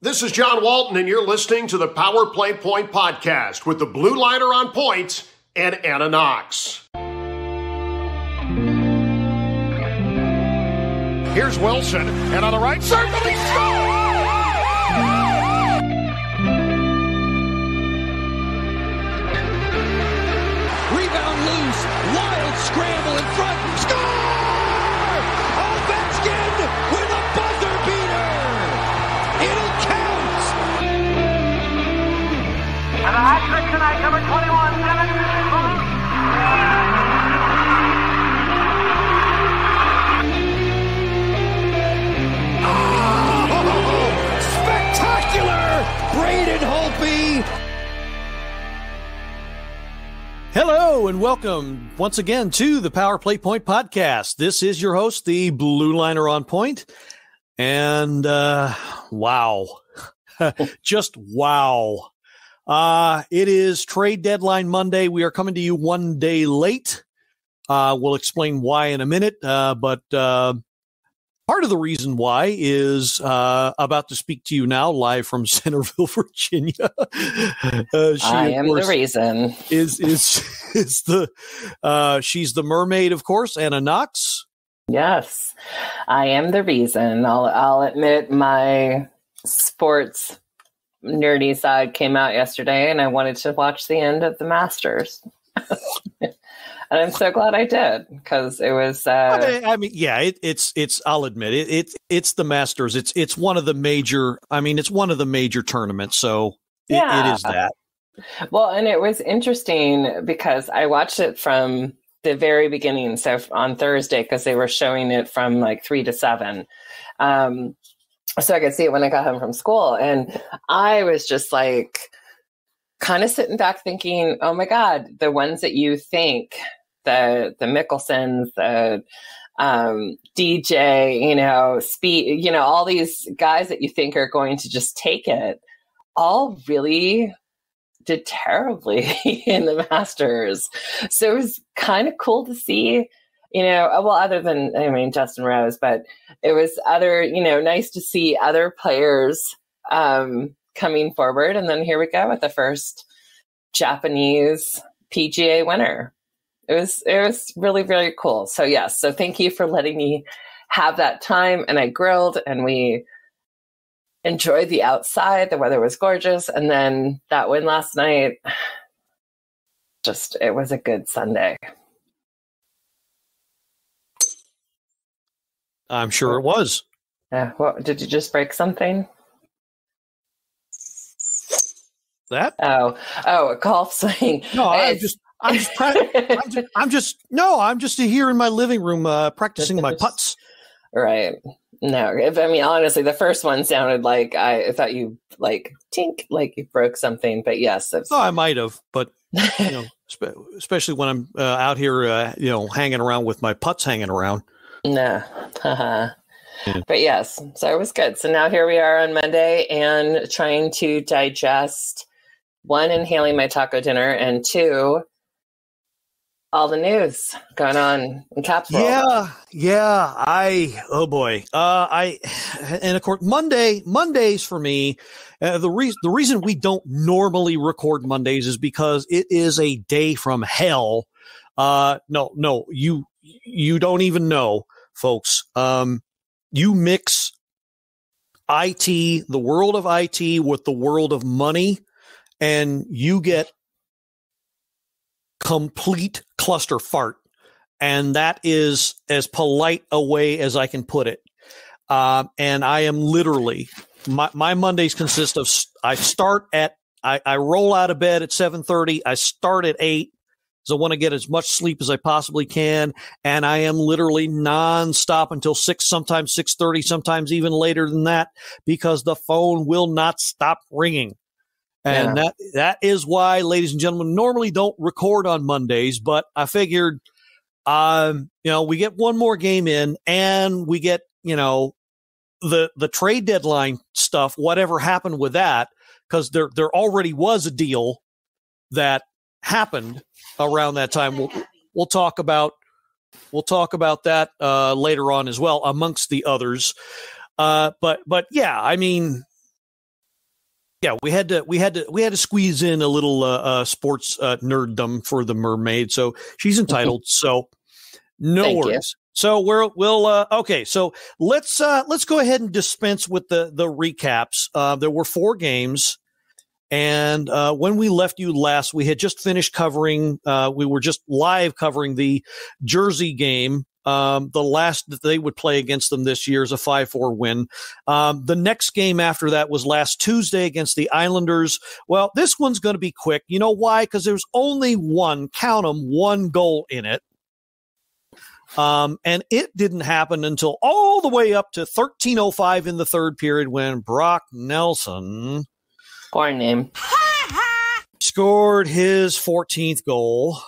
This is John Walton, and you're listening to the Power Play Point podcast with the Blue Liner on point and Anna Knox. Here's Wilson, and on the right circle, he scores! Rebound loose, wild scramble in front, score! Ovechkin with a buzzer beater! It'll count! And the hat trick tonight, number 21, Spectacular! Braden Holtby! Hello and welcome once again to the Power Play Point podcast. This is your host, the Blue Liner on point. And wow, just wow. It is trade deadline Monday. We are coming to you one day late. We'll explain why in a minute. But part of the reason why is about to speak to you now live from Centerville, Virginia. I am the reason. She's the mermaid, of course, Anna Knox. Yes, I am the reason. I'll admit my sports nerdy side came out yesterday, and I wanted to watch the end of the Masters. And I'm so glad I did, because it was. It's. I'll admit it. It's the Masters. It's one of the major. It's one of the major tournaments. So it is that. Well, and it was interesting because I watched it from the very beginning. So on Thursday, because they were showing it from like 3 to 7. So I could see it when I got home from school, and I was just like, kind of sitting back thinking, "Oh my God, the ones that you think." The Mickelsons, the DJ, Speed, all these guys that you think are going to just take it, all really did terribly in the Masters. So it was kind of cool to see, other than, Justin Rose, but it was nice to see other players coming forward. And then here we go with the first Japanese PGA winner. It was really, really cool. So yes, so thank you for letting me have that time. And I grilled and we enjoyed the outside. The weather was gorgeous. And then that win last night, it was a good Sunday. I'm sure it was. Yeah. What, did you just break something? That? Oh, a golf swing. No, I'm just here in my living room practicing my putts. Right. No, honestly, the first one sounded like I thought you tink, like you broke something. But yes, I might have. But especially when I'm out here, hanging around with my putts hanging around. No. But yes, so it was good. So now here we are on Monday and trying to digest, 1, inhaling my taco dinner, and 2, all the news going on in Capsule. Yeah. Oh boy. And of course, Mondays for me, the reason we don't normally record Mondays is because it is a day from hell. No, you don't even know, folks. You mix IT, the world of IT with the world of money, and you get complete cluster fart. And that is as polite a way as I can put it. And I am literally, my Mondays consist of, I roll out of bed at 7:30. I start at 8. So I want to get as much sleep as I possibly can. And I am literally nonstop until 6, sometimes 6:30, sometimes even later than that, because the phone will not stop ringing. And that is why, ladies and gentlemen, normally don't record on Mondays, but I figured, we get one more game in and we get, the trade deadline stuff, whatever happened with that, because there already was a deal that happened around that time. We'll talk about that later on as well, amongst the others. But yeah, Yeah, we had to squeeze in a little sports nerddom for the mermaid, so she's entitled. So no Thank worries. you. So we'll okay. So let's go ahead and dispense with the recaps. There were 4 games, and when we left you last, we had just finished covering. We were just live covering the Jersey game. The last that they would play against them this year is a 5-4 win. The next game after that was last Tuesday against the Islanders. Well, this one's going to be quick. You know why? Because there's only one goal in it. And it didn't happen until all the way up to 13:05 in the third period when Brock Nelson Poor name. scored his 14th goal.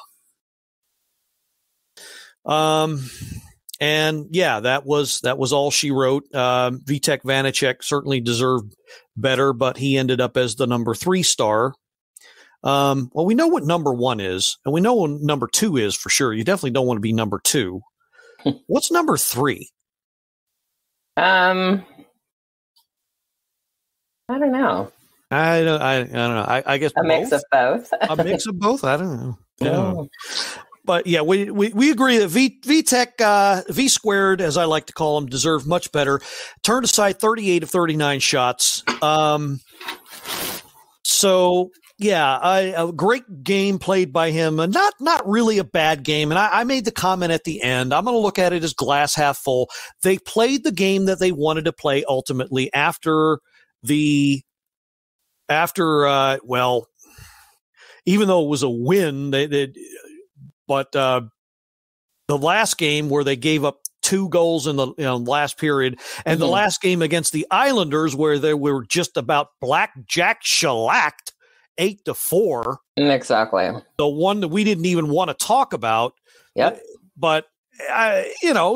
And yeah, that was all she wrote. Vitek Vanacek certainly deserved better, but he ended up as the number 3 star. Well, we know what number 1 is, and we know what number 2 is for sure. You definitely don't want to be number 2. What's number 3? I don't know. I don't know. I guess A mix of both. A mix of both. I don't know. Oh. But yeah, we agree that VTech, V squared, as I like to call him, deserved much better. Turned aside 38 of 39 shots. So yeah, a great game played by him, and not really a bad game. And I made the comment at the end. I'm going to look at it as glass half full. They played the game that they wanted to play ultimately after well, even though it was a win, but the last game where they gave up 2 goals in the last period, and the last game against the Islanders where they were just about blackjack shellacked 8-4. Exactly. The one that we didn't even want to talk about. Yep. But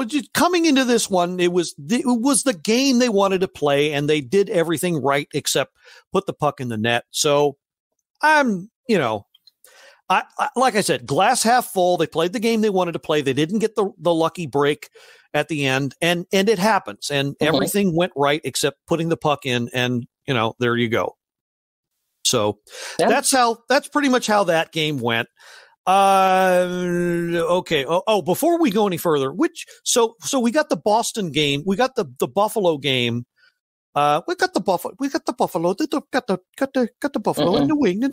just coming into this one, it was the game they wanted to play, and they did everything right except put the puck in the net. So I'm, I like I said, glass half full. They played the game they wanted to play. They didn't get the lucky break at the end, and it happens. And everything went right except putting the puck in, and there you go. So that's pretty much how that game went. Okay. Before we go any further, so we got the Boston game, we got the Buffalo game. We got the Buffalo. Got the Buffalo in the wing. No.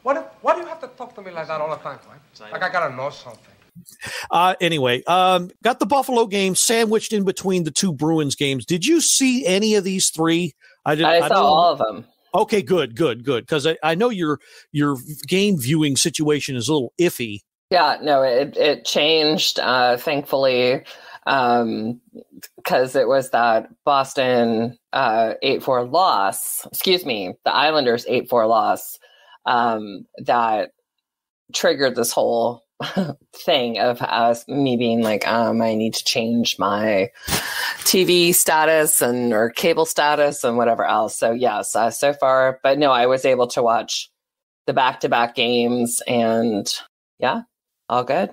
Why do you have to talk to me like that all the time, right? Like I gotta know something. Anyway, got the Buffalo game sandwiched in between the 2 Bruins games. Did you see any of these 3? I saw all of them. Okay, good. Because I know your game viewing situation is a little iffy. Yeah, no, it changed, thankfully, because it was that Boston 8-4 loss. Excuse me, the Islanders 8-4 loss that triggered this whole thing of me being like, I need to change my TV status or cable status and whatever else. So yes, so far, but no, I was able to watch the back-to-back games, and yeah, all good.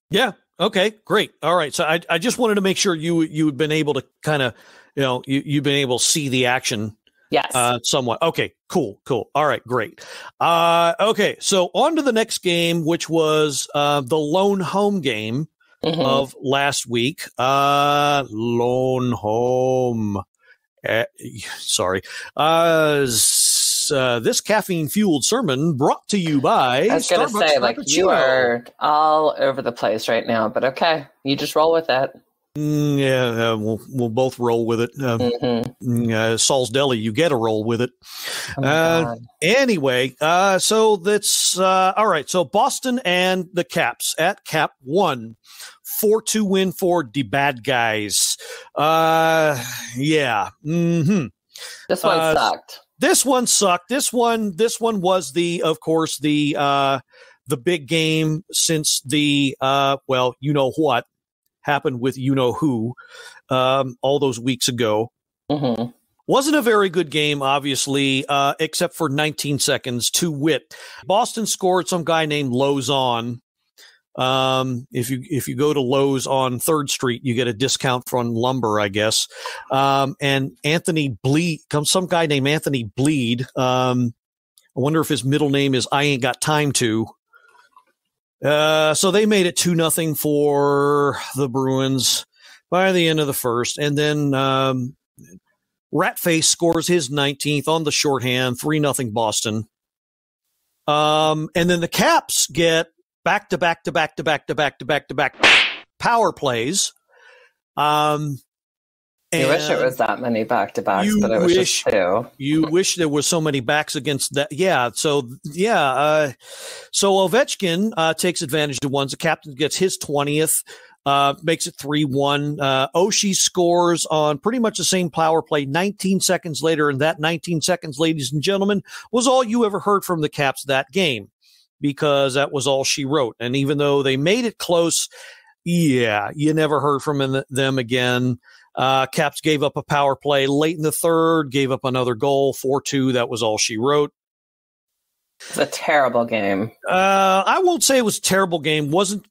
Yeah. Okay, great. All right. So I just wanted to make sure you had been able to kind of, you've been able to see the action. Yes. Somewhat. Okay, cool. All right, great. Okay, so on to the next game, which was the lone home game of last week. Lone home. Sorry. This caffeine-fueled sermon brought to you by I was going to say, like, you are all over the place right now, but okay, you just roll with it. Yeah, we'll both roll with it. Saul's Deli, you get a roll with it. Anyway, so that's all right. So Boston and the Caps at Cap 1. 4-2 win for the bad guys. Yeah. This one sucked. This one sucked. This one was of course, the big game since the well, you know what happened with you know who all those weeks ago. Wasn't a very good game, obviously, except for 19 seconds. To wit, Boston scored some guy named Lozon. If you go to Lowe's on 3rd Street, you get a discount from lumber, I guess. And Anthony Bleed, some guy named Anthony Bleed. I wonder if his middle name is I Ain't Got Time To. So they made it 2-0 for the Bruins by the end of the first. And then Ratface scores his 19th on the shorthand, 3-0 Boston. And then the Caps get back-to-back power plays. You wish it was that many back-to-backs, but it was just 2. You wish there was so many backs against that. Yeah. So Ovechkin takes advantage of ones. The captain gets his 20th, makes it 3-1. Oshie scores on pretty much the same power play 19 seconds later, and that 19 seconds, ladies and gentlemen, was all you ever heard from the Caps that game, because that was all she wrote. And even though they made it close, you never heard from them again. Caps gave up a power play late in the third, gave up another goal, 4-2. That was all she wrote. It's a terrible game. I won't say it was a terrible game. Wasn't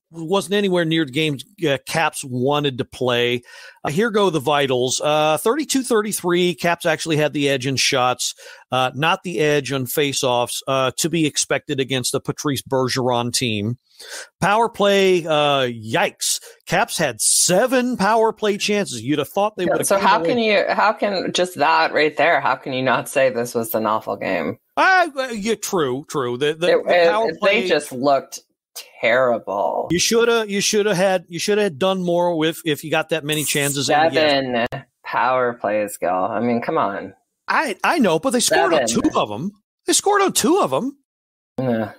anywhere near the game Caps wanted to play. Here go the vitals. 32-33. Caps actually had the edge in shots, not the edge on faceoffs, to be expected against the Patrice Bergeron team. Power play, yikes. Caps had 7 power play chances. You'd have thought they would have. So how can just that right there, how can you not say this was an awful game? True. The power play, they just looked terrible. You should have had done more with if you got that many chances. 7 power plays, Gil. I mean, come on. I know, but they scored on 2 of them. They scored on 2 of them. Yeah.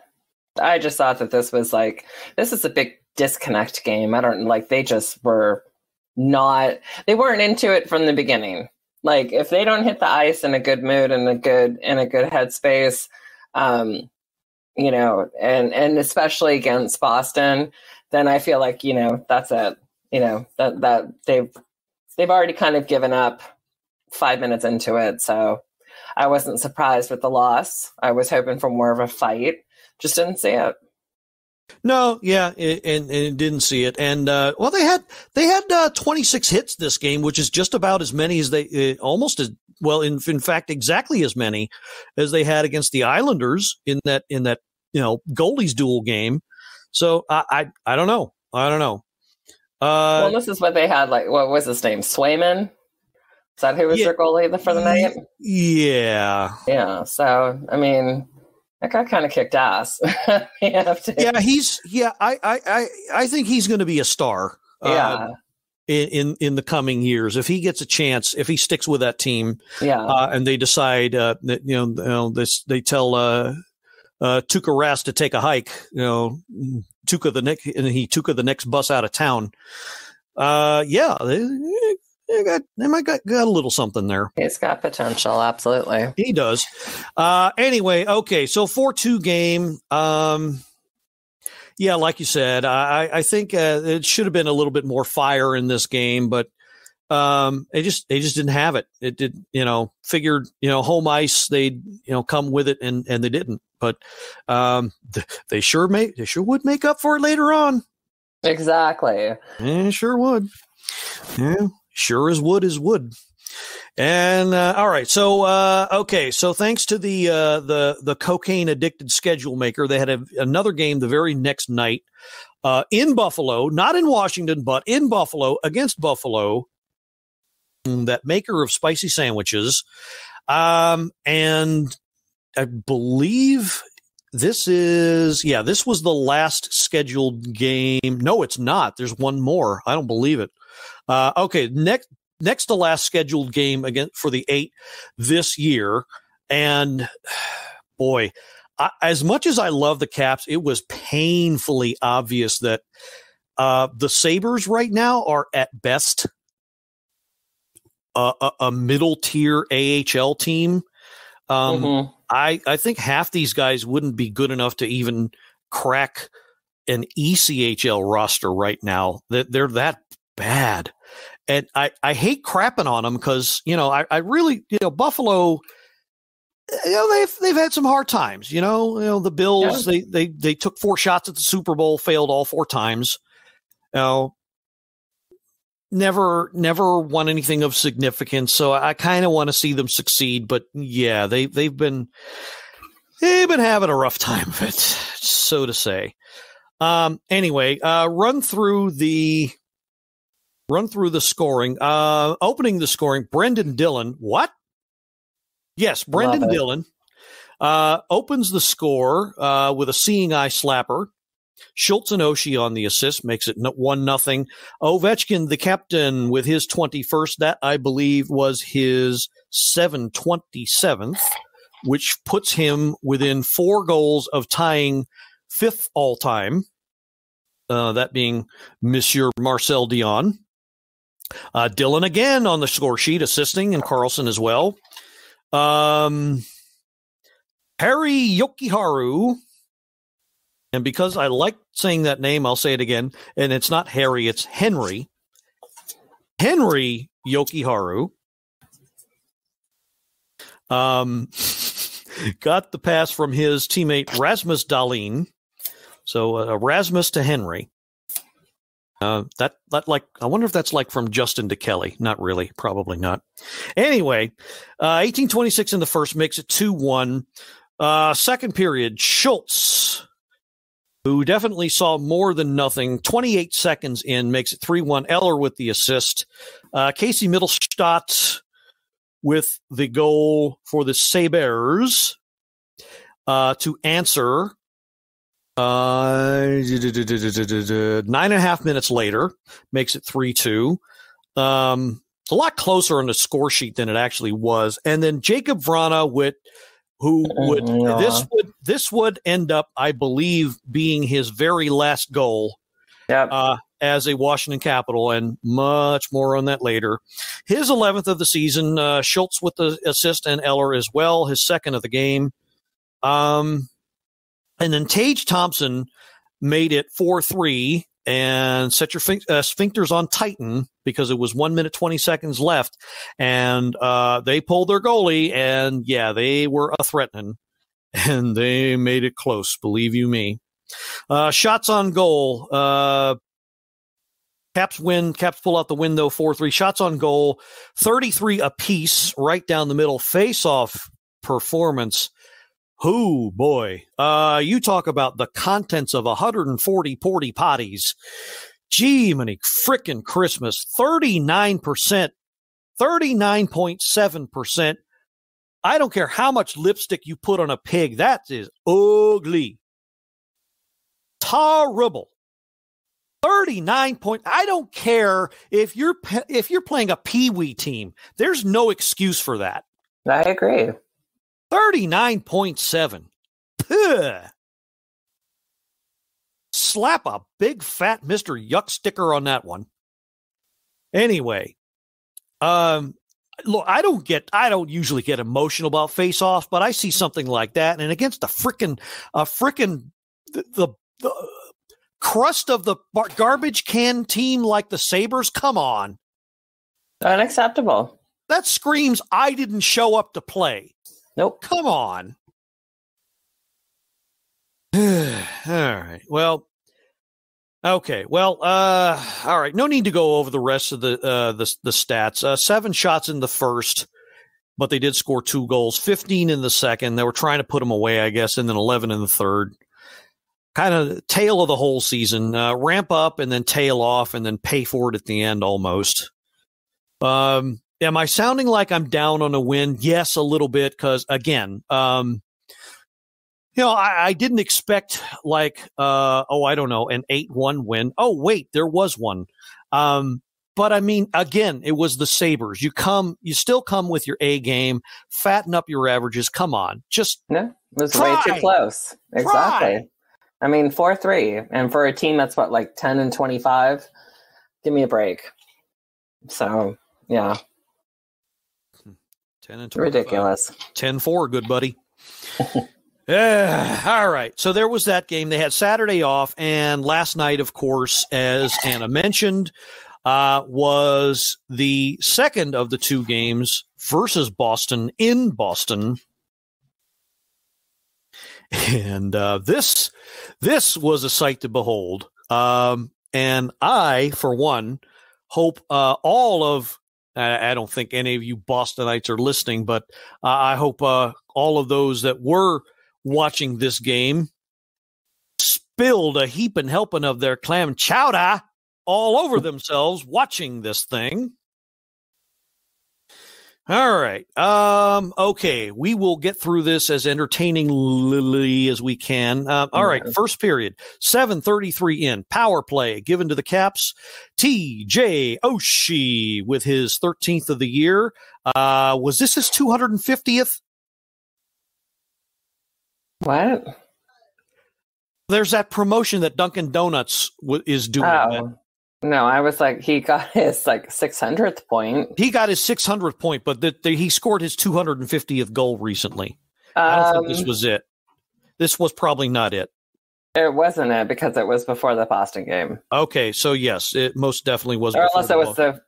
I just thought that this is a big disconnect game. They just were they weren't into it from the beginning. Like, if they don't hit the ice in a good mood and a good headspace, and especially against Boston, then I feel like, that's it. That they've already kind of given up 5 minutes into it. So I wasn't surprised with the loss. I was hoping for more of a fight. Just didn't see it. No, yeah, and didn't see it. And they had 26 hits this game, which is just about as many as almost as well. In fact, exactly as many as they had against the Islanders in that goalies duel game. So I don't know. Well, this is what they had. Like, what was his name? Swayman. Is that who was their goalie for the night? Yeah. Yeah. So I mean, that guy kind of kicked ass. I think he's going to be a star. Yeah. In the coming years, if he gets a chance, if he sticks with that team, and they decide they tell Tuukka Rask to take a hike, Tuukka the next bus out of town. They might got a little something there. He's got potential, absolutely. He does. Anyway, okay, so 4-2 game. Like you said, I think it should have been a little bit more fire in this game, but they just didn't have it. It did, figured, home ice, they'd, come with it, and they didn't. But they sure would make up for it later on. Exactly. Yeah, sure would. Yeah. Sure as wood is wood. And all right, so so thanks to the cocaine addicted schedule maker, they had another game the very next night in Buffalo, not in Washington, but in Buffalo against Buffalo, that maker of spicy sandwiches, and I believe this was the last scheduled game. No, it's not. There's one more. I don't believe it. Okay, next to last scheduled game again for the 8 this year, and boy, as much as I love the Caps, it was painfully obvious that the Sabres right now are at best a middle tier AHL team. I think half these guys wouldn't be good enough to even crack an ECHL roster right now. They're that bad. And I hate crapping on them because, I really, Buffalo, they've had some hard times. The Bills, they took 4 shots at the Super Bowl, failed all 4 times. Never won anything of significance. So I kind of want to see them succeed. But yeah, they've been having a rough time of it, so to say. Anyway, run through the scoring. Opening the scoring, Brendan Dillon. What? Yes, Brendan Dillon opens the score with a seeing eye slapper. Schultz and Oshie on the assist makes it 1-0. Ovechkin, the captain, with his 21st. That, I believe, was his 727th, which puts him within 4 goals of tying 5th all-time, that being Monsieur Marcel Dion. Dillon again on the score sheet, assisting, and Carlson as well. Harry Yokiharu, and because I like saying that name, I'll say it again, and it's not Harry, it's Henry. Henry Yokiharu got the pass from his teammate Rasmus Dahlin. So Rasmus to Henry. That I wonder if that's like from Justin to Kelly. Not really. Probably not. Anyway, 1826 in the first makes it 2-1. Second period, Schultz, who definitely saw more than nothing, 28 seconds in, makes it 3-1. Eller with the assist. Casey Mittelstadt with the goal for the Sabres to answer 9.5 minutes later, makes it 3-2. It's a lot closer on the score sheet than it actually was. And then Jacob Vrana this would end up, I believe, being his very last goal as a Washington Capital, and much more on that later. His 11th of the season, Schultz with the assist, and Eller as well, his 2nd of the game. And then Tage Thompson made it 4-3, and set your sphincters on Titan because it was 1 minute, 20 seconds left. And they pulled their goalie, and yeah, they were threatening, and they made it close, believe you me. Shots on goal. Caps win. Caps pull out the win, though, 4-3. Shots on goal, 33 apiece, right down the middle. Face-off performance. Oh, boy. You talk about the contents of 140 porty potties. Gee, many frickin' Christmas. 39%. 39.7%. I don't care how much lipstick you put on a pig. That is ugly. Terrible. 39 point. I don't care if you're playing a peewee team. There's no excuse for that. I agree. 39.7. Puh. Slap a big fat Mr. Yuck sticker on that one. Anyway, look, I don't usually get emotional about face-off, but I see something like that, and against the crust of the garbage can team like the Sabres, come on. Unacceptable. That screams, I didn't show up to play. Nope. Come on. All right. Well, okay. Well, all right. No need to go over the rest of the stats. 7 shots in the first, but they did score 2 goals, 15 in the second. They were trying to put them away, I guess, and then 11 in the third. Kind of tail of the whole season. Ramp up and then tail off and then pay for it at the end almost. Am I sounding like I'm down on a win? Yes, a little bit, because, again, I didn't expect, like, I don't know, an 8-1 win. Oh, wait, there was one. But, I mean, again, it was the Sabres. You still come with your A game, fatten up your averages. Come on. Just no, it was way too close. Exactly. I mean, 4-3. And for a team that's, what, like 10-25? Give me a break. So, yeah. 10-25. Ridiculous. 10-4, good buddy. All right. So there was that game. They had Saturday off, and last night, of course, as Anna mentioned, was the second of the 2 games versus Boston in Boston. And this was a sight to behold. And I, for one, hope all of I don't think any of you Bostonites are listening, but I hope all of those that were watching this game spilled a heap and helping of their clam chowder all over themselves watching this thing. All right. Okay. We will get through this as entertainingly as we can. All right. First period, 7:33 in. Power play given to the Caps. TJ Oshie with his 13th of the year. Was this his 250th? What? There's that promotion that Dunkin' Donuts is doing. Oh. No, I was like, he got his 600th point. He got his 600th point, but he scored his 250th goal recently. I don't think this was it. This was probably not it. It wasn't it because it was before the Boston game. Okay, so yes, it most definitely was. Or unless it was that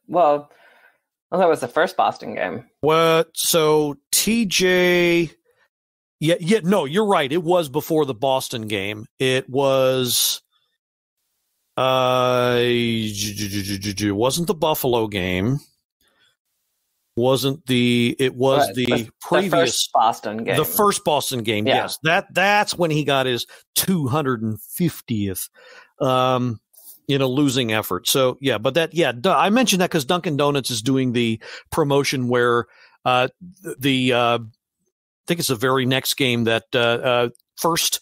was the first Boston game. What? So TJ, no, you're right. It was before the Boston game. It was. It wasn't the Buffalo game. It was the previous first Boston game. The first Boston game, yeah. Yes. That's when he got his 250th in a losing effort. So I mentioned that because Dunkin' Donuts is doing the promotion where I think it's the very next game that first.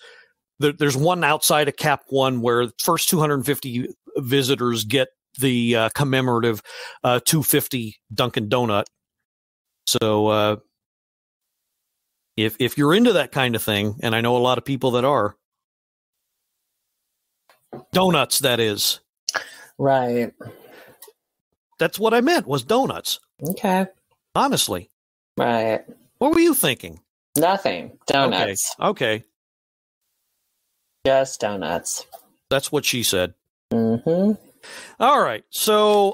There's one outside of Cap One where the first 250 visitors get the commemorative 250 Dunkin' Donut. So if you're into that kind of thing, and I know a lot of people that are, donuts, that is. Right. That's what I meant, was donuts. Okay. Honestly. Right. What were you thinking? Nothing. Donuts. Okay. Just donuts. That's what she said. Mm-hmm. All right. So,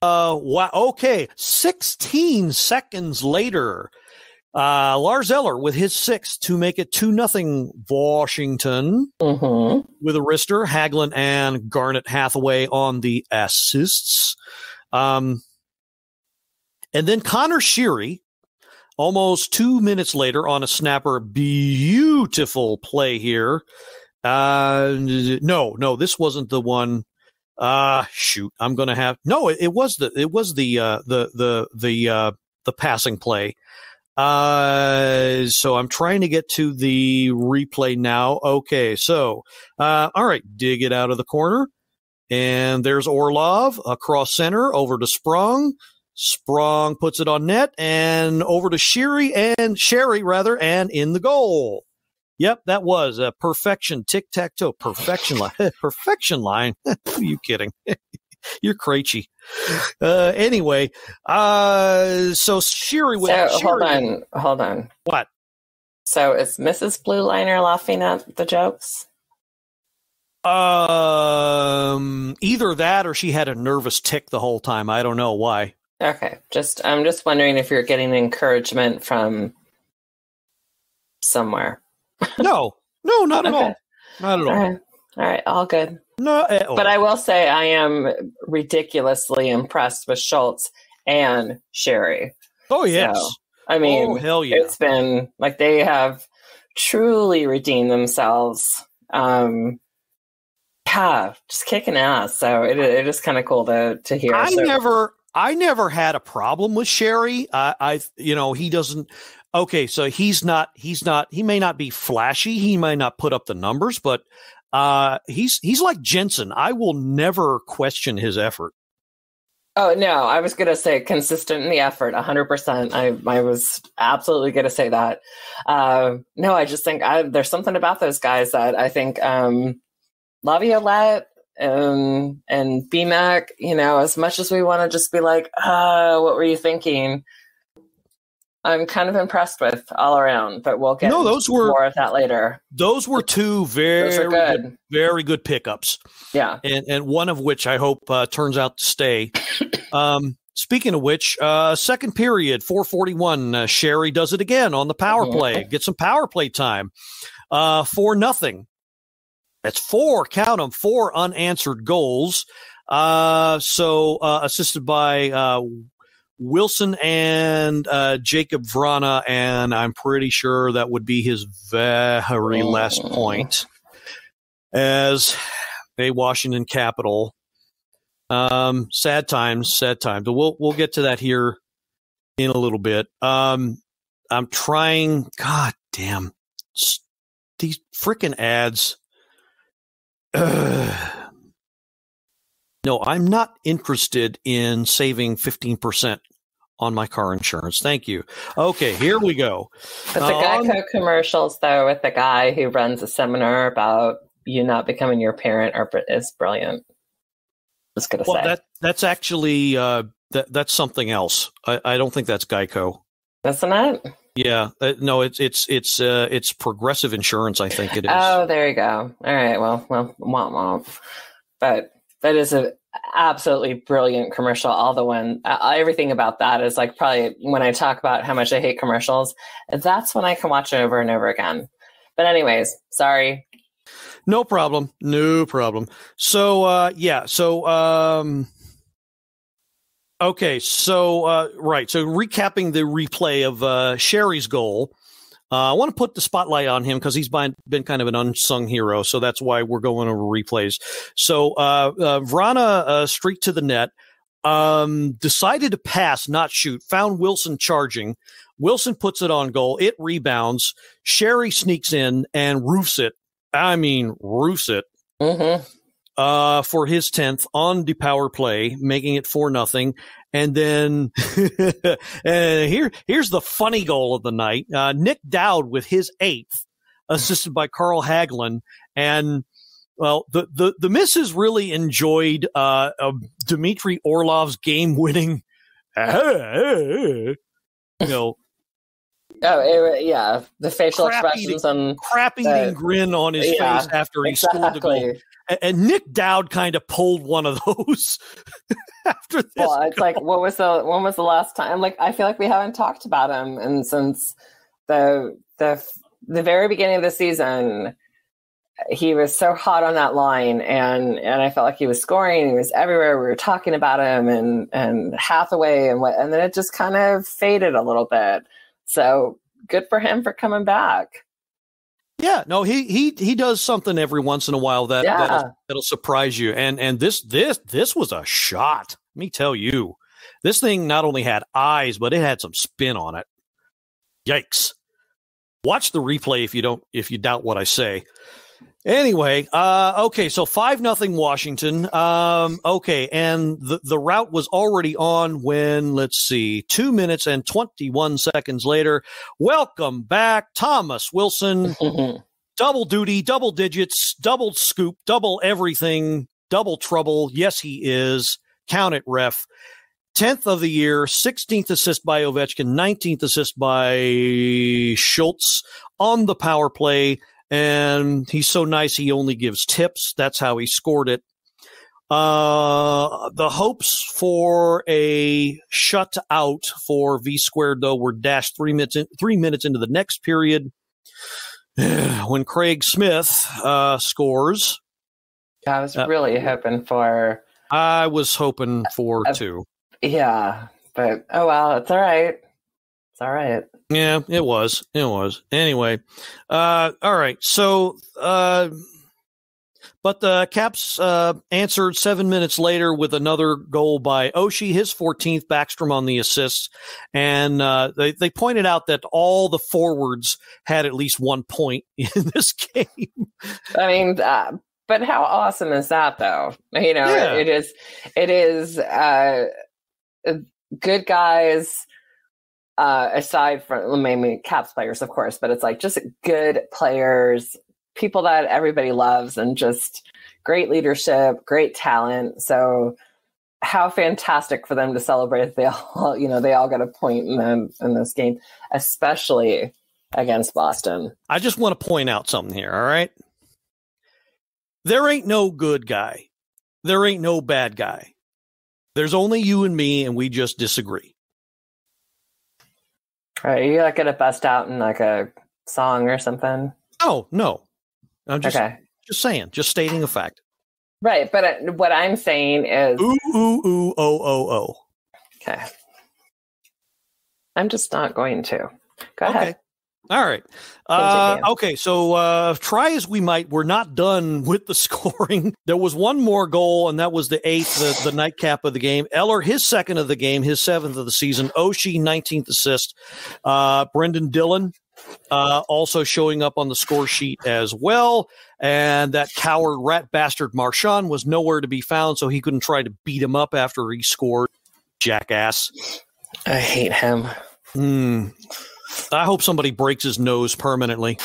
okay. 16 seconds later, Lars Eller with his 6th to make it 2-0 Washington with a wrister. Hagelin and Garnet Hathaway on the assists. And then Connor Sheary, almost 2 minutes later on a snapper. Beautiful play here. No, this wasn't the one. Shoot, I'm going to have, no, it was the passing play. So I'm trying to get to the replay now. Okay. So, all right, dig it out of the corner, and there's Orlov across center over to Sprong. Sprong puts it on net and over to Sherry, and in the goal. Yep, that was a perfection, tic-tac-toe, perfection line. Perfection line. Who are you kidding? You're crazy. Anyway, so Sherry with... So, hold on. What? So is Mrs. Blue Liner laughing at the jokes? Either that or she had a nervous tick the whole time. I don't know why. Okay, I'm just wondering if you're getting encouragement from somewhere. No, not at all. Not at all. All right, all good. No, at all. But I will say I am ridiculously impressed with Schultz and Sherry. Oh, yes. So, I mean, hell yeah. It's been like they have truly redeemed themselves. Just kicking ass. So it is kind of cool to hear. I never had a problem with Sherry. He doesn't. Okay, so he may not be flashy. He may not put up the numbers, but he's like Jensen. I will never question his effort. Oh, no, I was going to say consistent in the effort, 100%. I was absolutely going to say that. No, I just think there's something about those guys that I think Laviolette and BMAC, as much as we want to just be like, what were you thinking? I'm kind of impressed with all around, but we'll get more of that later. Those were two very good pickups. Yeah. And one of which I hope turns out to stay. speaking of which, second period, 4:41. Sherry does it again on the power play. Get some power play time. 4-0. That's four. Count them. 4 unanswered goals. Assisted by Wilson and Jacob Vrana, and I'm pretty sure that would be his very last point as a Washington Capital. Sad times. But we'll get to that here in a little bit. I'm trying. God damn, these freaking ads. No, I'm not interested in saving 15% on my car insurance. Thank you. Okay, here we go. But the Geico commercials, though, with the guy who runs a seminar about you not becoming your parent is brilliant. I was going to say. That's actually that's something else. I don't think that's Geico. Isn't it? Yeah. No, it's Progressive Insurance, I think it is. Oh, there you go. All right. Well, womp. But that is an absolutely brilliant commercial. Everything about that is like probably when I talk about how much I hate commercials, that's when I can watch it over and over again. But anyways, sorry. No problem. So, okay. So, right. So recapping the replay of Sherry's goal. I want to put the spotlight on him because he's been kind of an unsung hero. So that's why we're going over replays. So Vrana streaked to the net, decided to pass, not shoot, found Wilson charging. Wilson puts it on goal. It rebounds. Sherry sneaks in and roofs it. Mm-hmm. For his 10th on the power play, making it 4-0. And then here's the funny goal of the night. Nick Dowd with his 8th, assisted by Carl Hagelin. And well, the missus really enjoyed Dmitry Orlov's game-winning, the facial expressions and crap-eating grin on his face after he scored the goal. And Nick Dowd kind of pulled one of those after this. Well, it's like, when was the last time? Like, I feel like we haven't talked about him, and since the very beginning of the season, he was so hot on that line, and I felt like he was scoring. He was everywhere. We were talking about him, and Hathaway, and then it just kind of faded a little bit. So good for him for coming back. Yeah, no, he does something every once in a while that'll surprise you. And this was a shot. Let me tell you, this thing not only had eyes, but it had some spin on it. Yikes! Watch the replay if you doubt what I say. Anyway, okay, so 5-0 Washington. Okay, and the route was already on when, let's see, 2 minutes and 21 seconds later. Welcome back, Thomas Wilson. Double duty, double digits, double scoop, double everything, double trouble. Yes, he is. Count it, ref. 10th of the year, 16th assist by Ovechkin, 19th assist by Schultz on the power play. And he's so nice, he only gives tips. That's how he scored it. The hopes for a shutout for V squared, though, were dashed 3 minutes into the next period when Craig Smith scores. I was really hoping for. I was hoping for two. Yeah, but oh well, it's all right. It's all right. Yeah, it was. Anyway, all right. So, but the Caps answered 7 minutes later with another goal by Oshie, his 14th, Backstrom on the assists. And they pointed out that all the forwards had at least 1 point in this game. I mean, but how awesome is that, though? You know, yeah. It is good guys. Aside from maybe Caps players, of course, but it's like just good players, people that everybody loves, and just great leadership, great talent. So how fantastic for them to celebrate. They all got a point in this game, especially against Boston. I just want to point out something here. All right. There ain't no good guy. There ain't no bad guy. There's only you and me, and we just disagree. Are you not going to bust out in like a song or something? No. I'm just saying, just stating a fact. Right, but what I'm saying is... Ooh, ooh, ooh, oh. Okay. I'm just not going to. Go ahead. All right. Okay, so try as we might, we're not done with the scoring. There was one more goal, and that was the 8th, the nightcap of the game. Eller, his 2nd of the game, his 7th of the season. Oshie, 19th assist. Brendan Dillon also showing up on the score sheet as well. And that coward rat bastard Marchand was nowhere to be found, so he couldn't try to beat him up after he scored. Jackass. I hate him. I hope somebody breaks his nose permanently.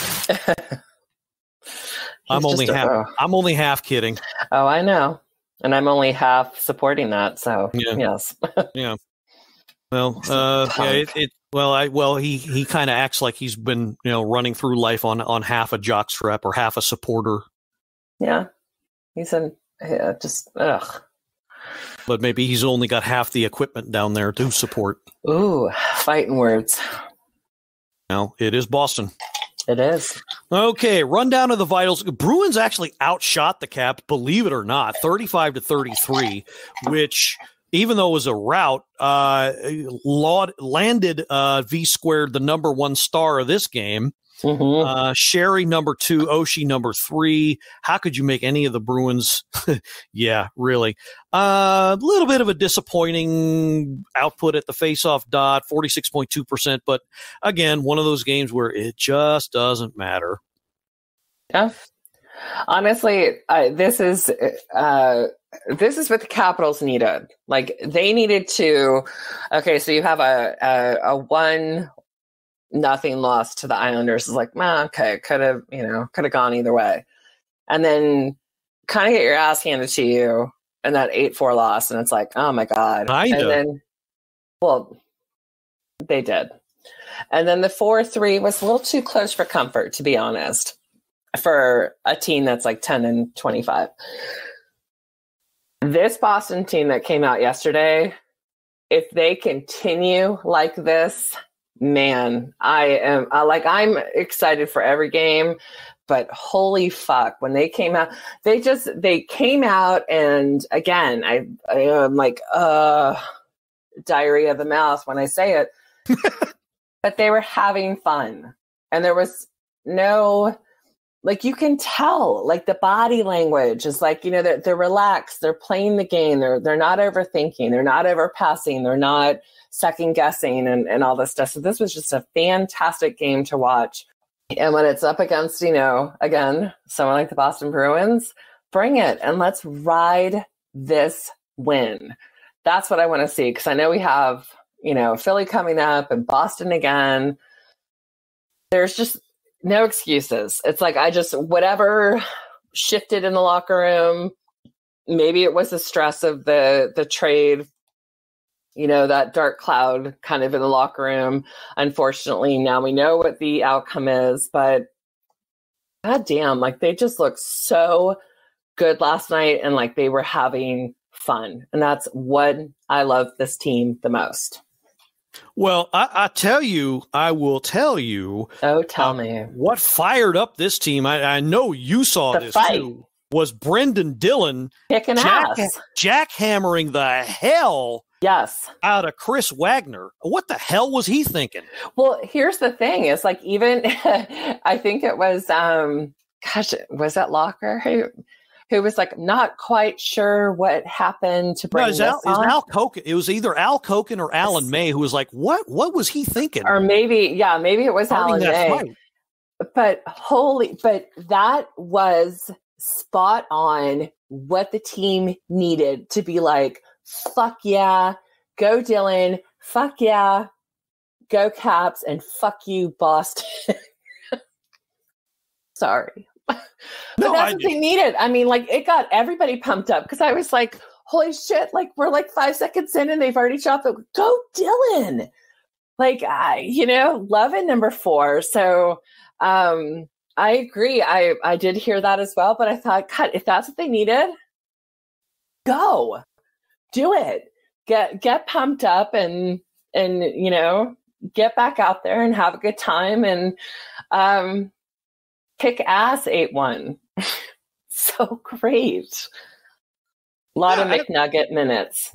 I'm only half kidding. Oh, I know. And I'm only half supporting that, so yes. Yeah. Well, he kind of acts like he's been, running through life on half a jockstrap or half a supporter. Yeah. He's ugh. But maybe he's only got half the equipment down there to support. Ooh, fighting words. Now, it is Boston. It is. Okay, rundown of the vitals. Bruins actually outshot the Caps, believe it or not, 35-33, which, even though it was a rout, landed V-squared the number 1 star of this game. Mm-hmm. Sherry number 2, Oshie number 3. How could you make any of the Bruins? Yeah, really. A little bit of a disappointing output at the faceoff dot, 46.2%. But again, one of those games where it just doesn't matter. Yeah. Honestly, this is what the Capitals needed. Like they needed to. Okay, so you have a 1-0 loss to the Islanders. Is like, okay, could have gone either way, and then kind of get your ass handed to you in that 8-4 loss, and it's like, oh my god. And then, they did, and then the 4-3 was a little too close for comfort, to be honest, for a team that's like 10-25. This Boston team that came out yesterday, if they continue like this, man, I'm excited for every game, but holy fuck, when they came out, they came out, and again, I am like, diarrhea of the mouth when I say it, but they were having fun, and there was no, like, you can tell, like, the body language is like, they're relaxed, they're playing the game, they're not overthinking, they're not overpassing, they're not second guessing and all this stuff. So this was just a fantastic game to watch. And when it's up against, again, someone like the Boston Bruins, bring it and let's ride this win. That's what I want to see, because I know we have, Philly coming up and Boston again. There's just no excuses. It's like, whatever shifted in the locker room, maybe it was the stress of the trade, that dark cloud kind of in the locker room. Unfortunately, now we know what the outcome is, but goddamn, like they just looked so good last night, and like they were having fun. And that's what I love this team the most. Well, I will tell you. Oh, tell me. What fired up this team, I know you saw this fight too, was Brendan Dillon kicking ass. Jackhammering the hell out of Chris Wagner. What the hell was he thinking? Well, here's the thing. It's like, even, I think it was, was that Locker? Who was like not quite sure what happened to bring this on. Al Koken. It was either Al Koken or Alan May who was like, what was he thinking? Or maybe it was Alan May. Right. But that was spot on what the team needed to be like, fuck yeah, go Dylan, fuck yeah, go Caps, and fuck you, Boston. Sorry. But that's what they needed. I mean, like, it got everybody pumped up, because I was like, holy shit, like, we're like 5 seconds in and they've already shot the go Dylan. Like, loving number 4. So I agree. I did hear that as well, but I thought, God, if that's what they needed, go do it. get pumped up and get back out there and have a good time and kick ass 8-1. So great. A lot of McNugget minutes.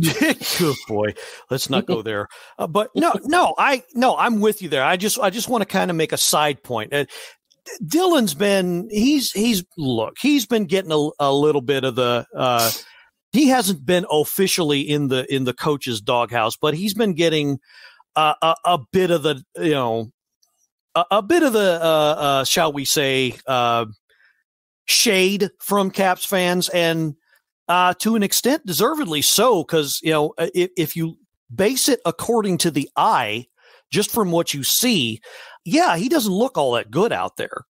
Good boy. Let's not go there. But I'm with you there. I just want to kind of make a side point. Dylan's been he's been getting a little bit of the he hasn't been officially in the coach's doghouse, but he's been getting a bit of the shall we say shade from Caps fans, and to an extent deservedly so, because if you base it according to the eye, just from what you see, yeah, he doesn't look all that good out there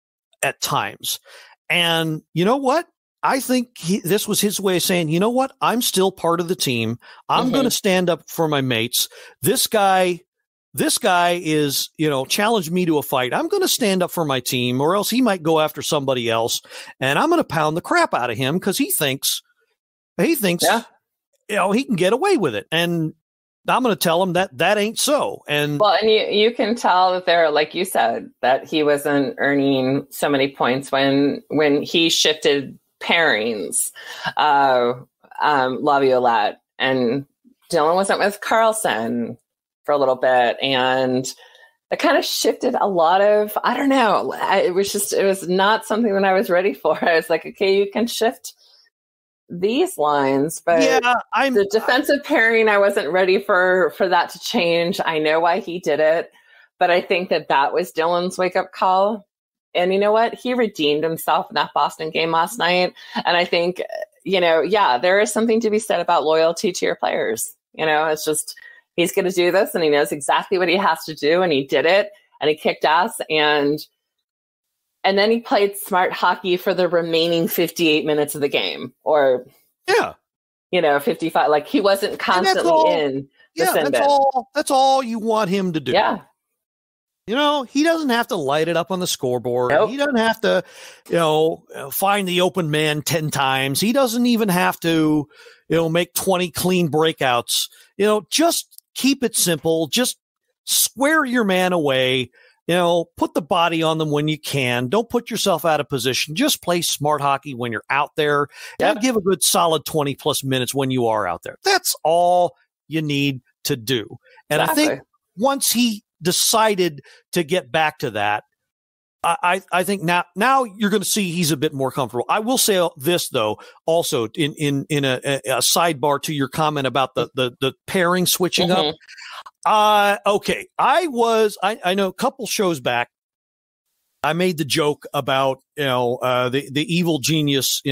at times. And you know what? I think this was his way of saying, you know what? I'm still part of the team. I'm going to stand up for my mates. This guy is, challenged me to a fight. I'm going to stand up for my team, or else he might go after somebody else. And I'm going to pound the crap out of him because he thinks, he can get away with it. And I'm going to tell him that ain't so. And you can tell that there, like you said, that he wasn't earning so many points when he shifted pairings, Laviolette, and Dylan wasn't with Carlson for a little bit, and it kind of shifted a lot of, I don't know, it was not something that I was ready for. I was like, okay, you can shift these lines, but the defensive pairing, I wasn't ready for that to change. I know why he did it, but I think that was Dylan's wake-up call. And you know what? He redeemed himself in that Boston game last night. And I think, there is something to be said about loyalty to your players. It's just, he's going to do this and he knows exactly what he has to do. And he did it and he kicked ass. And then he played smart hockey for the remaining 58 minutes of the game, or, 55. Like, he wasn't constantly in the sin bin. That's all you want him to do. Yeah. He doesn't have to light it up on the scoreboard. Nope. He doesn't have to, find the open man 10 times. He doesn't even have to, make 20 clean breakouts. Just keep it simple. Just square your man away. Put the body on them when you can. Don't put yourself out of position. Just play smart hockey when you're out there, and give a good solid 20 plus minutes when you are out there. That's all you need to do. And exactly. I think once he decided to get back to that, I think now you're going to see he's a bit more comfortable. I will say this though, also in a sidebar to your comment about the pairing switching up. Okay. I know a couple shows back, I made the joke about, the evil genius,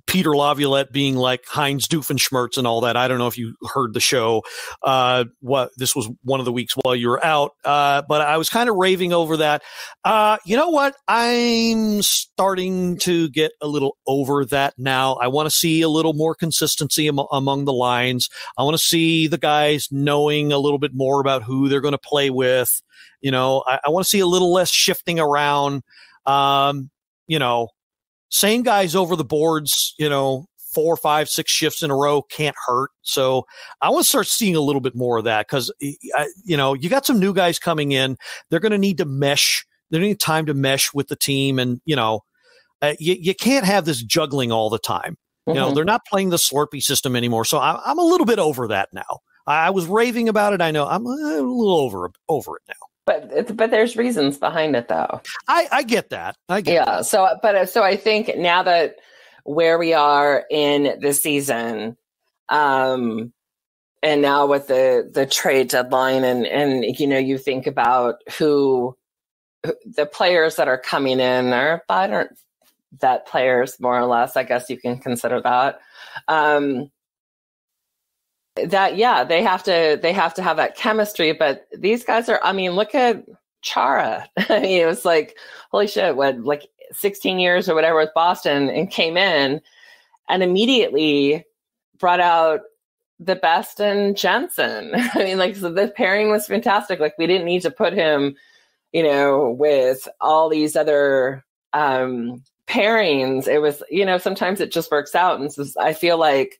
Peter Laviolette being like Heinz Doofenshmirtz and all that. I don't know if you heard the show. This was one of the weeks while you were out. But I was kind of raving over that. You know what? I'm starting to get a little over that now. I want to see a little more consistency among the lines. I want to see the guys knowing a little bit more about who they're going to play with. I want to see a little less shifting around. Same guys over the boards, 4, 5, 6 shifts in a row can't hurt. So I want to start seeing a little bit more of that because, you got some new guys coming in. They're going to need to mesh. They need time to mesh with the team. And, you can't have this juggling all the time. They're not playing the Slurpee system anymore. So I'm a little bit over that now. I was raving about it. I know I'm a little over it now. But there's reasons behind it, though. I get that. That. So I think now that where we are in the season, and now with the trade deadline, and you think about who the players that are coming in are that players more or less. I guess you can consider that. They have to have that chemistry, but these guys are, look at Chara. It was like, holy shit, like 16 years or whatever with Boston, and came in and immediately brought out the best in Jensen. So the pairing was fantastic. Like, we didn't need to put him, with all these other pairings. It was, sometimes it just works out. And so I feel like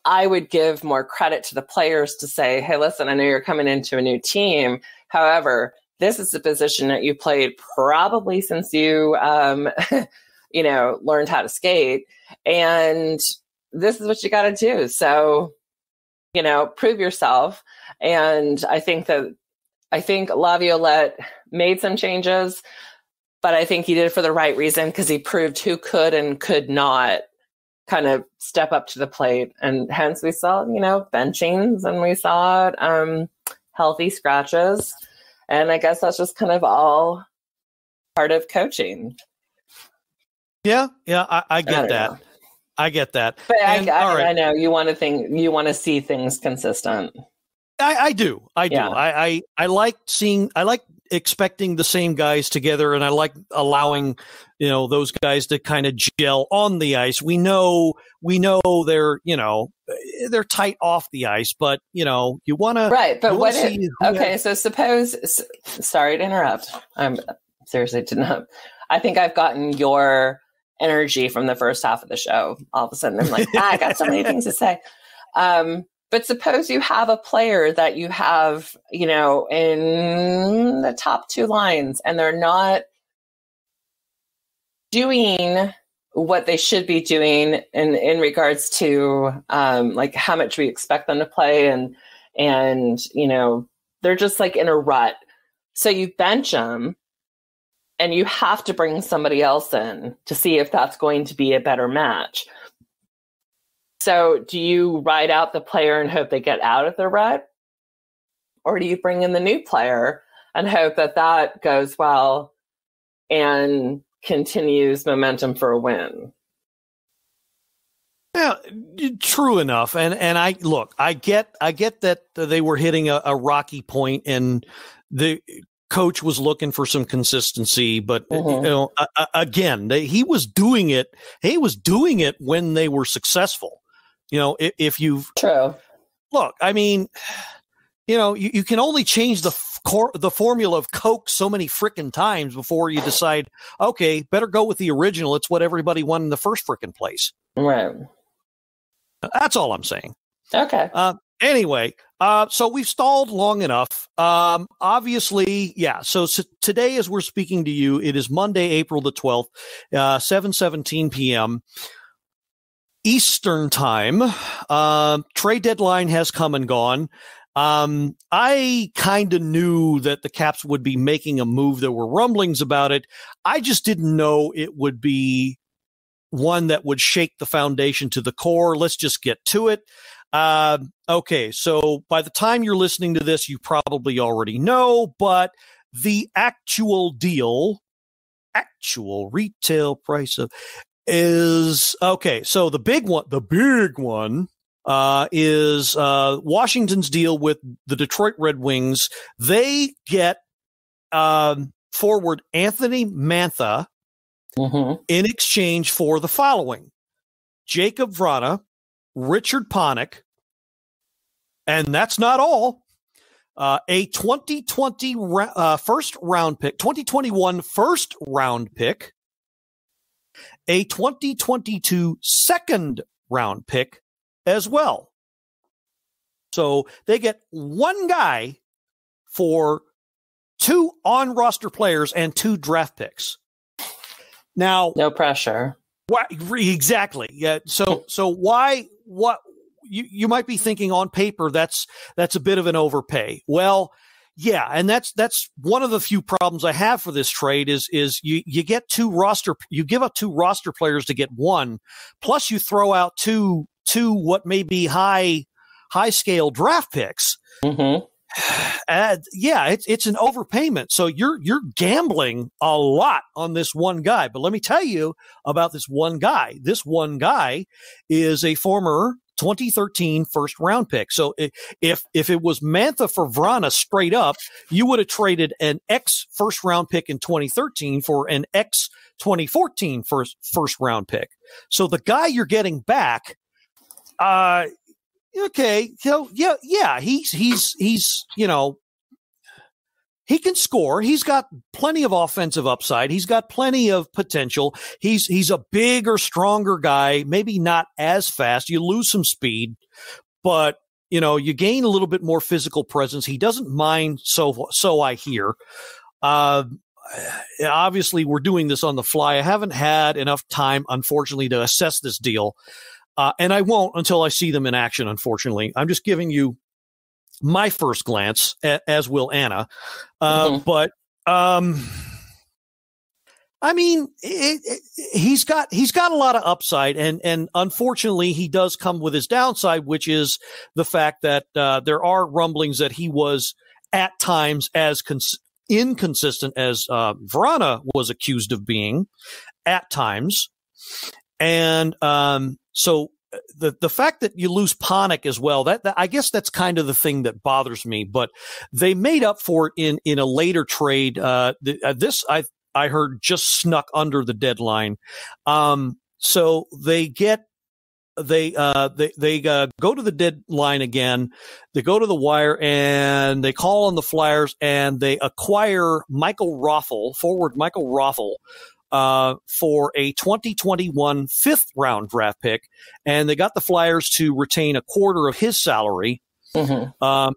I would give more credit to the players to say, hey, listen, I know you're coming into a new team. However, this is the position that you played probably since you, learned how to skate. And this is what you got to do. So, prove yourself. And I think Laviolette made some changes, but I think he did it for the right reason because he proved who could and could not kind of step up to the plate. And hence we saw, benchings, and we saw healthy scratches. And I guess that's just kind of all part of coaching. Yeah, I get that. Know. I get that. But I know you want to see things consistent. I do. Yeah. I like expecting the same guys together, and I like allowing, those guys to kind of gel on the ice. We know they're, they're tight off the ice, but you want to. Right. But what so suppose, sorry to interrupt. I'm seriously did not. I think I've gotten your energy from the first half of the show. All of a sudden I'm like, I got so many things to say. But suppose you have a player that you have, in the top two lines, and they're not doing what they should be doing in regards to like how much we expect them to play, and they're just like in a rut. So you bench them, and you have to bring somebody else in to see if that's going to be a better match. So do you ride out the player and hope they get out of the rut? Or do you bring in the new player and hope that goes well and continues momentum for a win? Yeah, true enough. And I get that they were hitting a rocky point, and the coach was looking for some consistency, but again, he was doing it. He was doing it when they were successful. If you've look, I mean, you can only change the formula of Coke so many frickin' times before you decide, okay, better go with the original. It's what everybody won in the first frickin' place. Right. That's all I'm saying. Okay. Anyway, so we've stalled long enough. Obviously, yeah. So today, as we're speaking to you, it is Monday, April the 12th, 7:17 p.m. Eastern time. Trade deadline has come and gone. I kind of knew that the Caps would be making a move. There were rumblings about it. I just didn't know it would be one that would shake the foundation to the core. Let's just get to it. Okay, so by the time you're listening to this, you probably already know, but the actual retail price is okay. So the big one is Washington's deal with the Detroit Red Wings. They get forward Anthony Mantha in exchange for the following: Jacob Vrana, Richard Panik, and that's not all. A 2021 first round pick, a 2022 second round pick as well. So they get one guy for two on-roster players and two draft picks. Now, no pressure. Why, exactly. Yeah. So why? What you might be thinking on paper that's a bit of an overpay. Well, yeah, and that's one of the few problems I have for this trade is you give up two roster players to get one, plus you throw out two what may be high scale draft picks. Yeah, it's an overpayment. So you're gambling a lot on this one guy. But let me tell you about this one guy. This one guy is a former 2013 first round pick. So if it was Mantha for Vrana straight up, you would have traded an ex first round pick in 2013 for an ex 2014 first round pick. So the guy you're getting back, okay, so yeah, he's he can score. He's got plenty of offensive upside. He's got plenty of potential. He's a bigger, stronger guy, maybe not as fast. You lose some speed, but you gain a little bit more physical presence. He doesn't mind, so I hear. Obviously, we're doing this on the fly. I haven't had enough time, unfortunately, to assess this deal, and I won't until I see them in action, unfortunately. I'm just giving you my first glance, as will Anna. But I mean, he's got a lot of upside, and unfortunately, he does come with his downside, which is the fact that there are rumblings that he was at times as inconsistent as Vrana was accused of being at times, and so. The fact that you lose Panik as well, that I guess that's kind of the thing that bothers me, but they made up for it in a later trade. This I heard just snuck under the deadline. So they go to the deadline again. They go to the wire and they call on the Flyers and they acquire forward Michael Raffl, for a 2021 fifth round draft pick, and they got the Flyers to retain a quarter of his salary.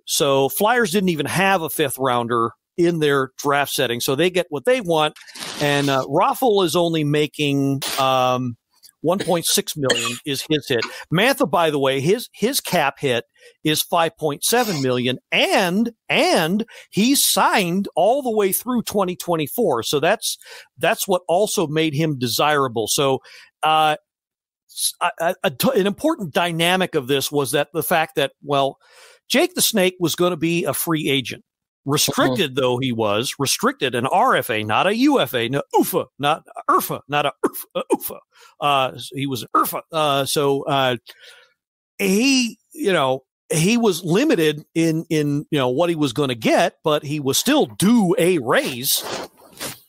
So Flyers didn't even have a fifth rounder in their draft setting, so they get what they want. And Raffl is only making $1.6 million is his hit. Mantha, by the way, his cap hit is $5.7 million, and he's signed all the way through 2024. So that's what also made him desirable. So an important dynamic of this was that the fact that, well, Jake the Snake was going to be a free agent. Restricted though he was, restricted, an RFA, not a UFA, no UFA, not URFA, not a UFA. He was an URFA. So he was limited in what he was going to get, but he was still due a raise.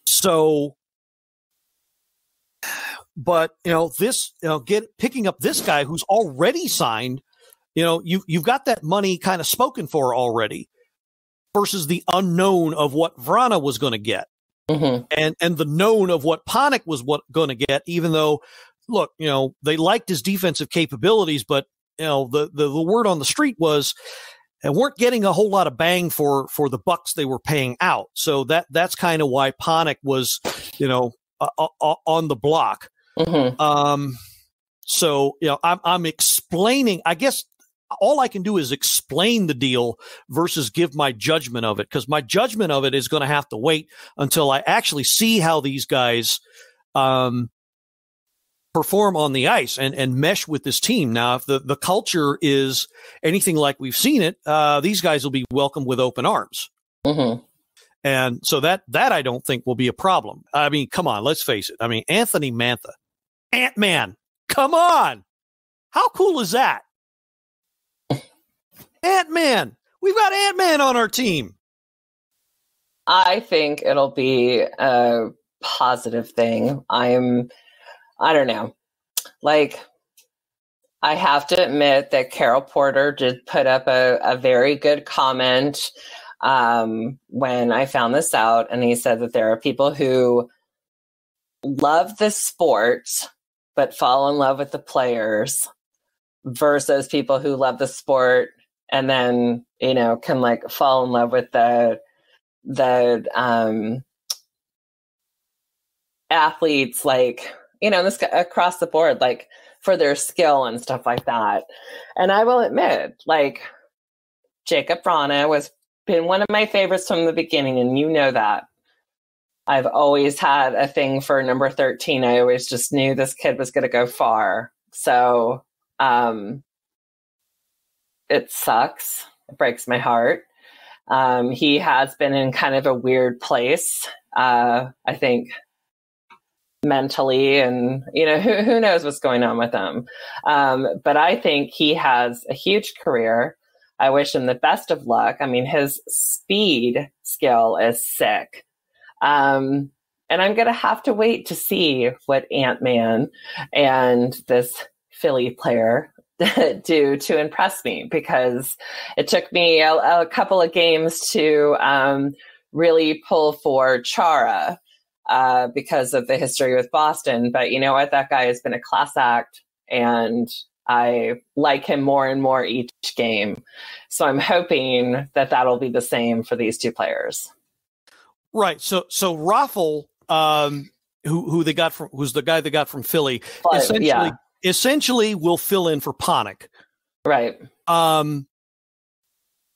So, but picking up this guy who's already signed, you've got that money kind of spoken for already. Versus the unknown of what Vrana was going to get, and the known of what Panik was going to get. Even though, look, they liked his defensive capabilities, but the word on the street was they weren't getting a whole lot of bang for the bucks they were paying out. So that's kind of why Panik was on the block. So I'm explaining. I guess. All I can do is explain the deal versus give my judgment of it, because my judgment of it is going to have to wait until I actually see how these guys perform on the ice and mesh with this team. Now, if the culture is anything like we've seen it, these guys will be welcomed with open arms. And so that I don't think will be a problem. I mean, come on, let's face it. I mean, Anthony Mantha, Ant-Man, come on. How cool is that? Ant-Man. We've got Ant-Man on our team. I think it'll be a positive thing. I don't know. Like, I have to admit that Carol Porter did put up a very good comment when I found this out. And he said that there are people who love the sport but fall in love with the players versus people who love the sport and then, can like fall in love with the athletes, like, this across the board, like for their skill and stuff like that. And I will admit, like, Jacob Vrana was been one of my favorites from the beginning. And that I've always had a thing for number 13. I always just knew this kid was going to go far. So, it sucks. It breaks my heart. He has been in kind of a weird place, I think, mentally, and who knows what's going on with him. But I think he has a huge career. I wish him the best of luck. I mean, his speed skill is sick. And I'm going to have to wait to see what Ant-Man and this Philly player do to impress me, because it took me a couple of games to really pull for Chara because of the history with Boston. But you know what? That guy has been a class act, and I like him more and more each game. So I'm hoping that that'll be the same for these two players. Right. So Raffle, who they got from, who's the guy they got from Philly, essentially will fill in for Panik. Right. Though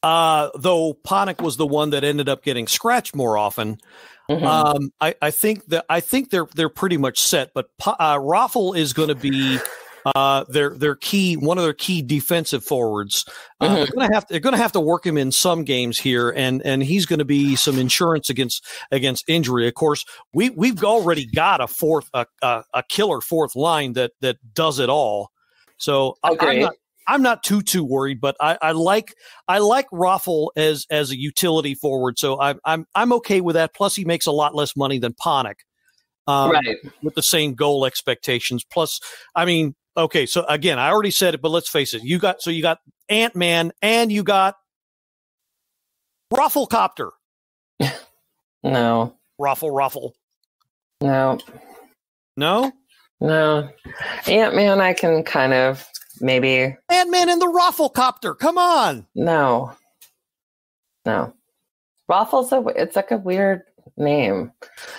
Panik was the one that ended up getting scratched more often. Mm-hmm. I think they're pretty much set, but Raffle is going to be their key, one of their key defensive forwards. They're going to have to work him in some games here, and he's going to be some insurance against injury. Of course, we've already got a killer fourth line that does it all. So I'm not too worried, but I like Raffle as a utility forward. So I'm okay with that. Plus, he makes a lot less money than Panik. Right. With the same goal expectations. Plus, I mean, okay, so again, I already said it, but let's face it. You got Ant-Man and you got Rafflecopter. No. Raffle. No. No? No. Ant-Man, I can kind of maybe. Ant-Man and the Rafflecopter. Come on. No. Raffle's it's like a weird name.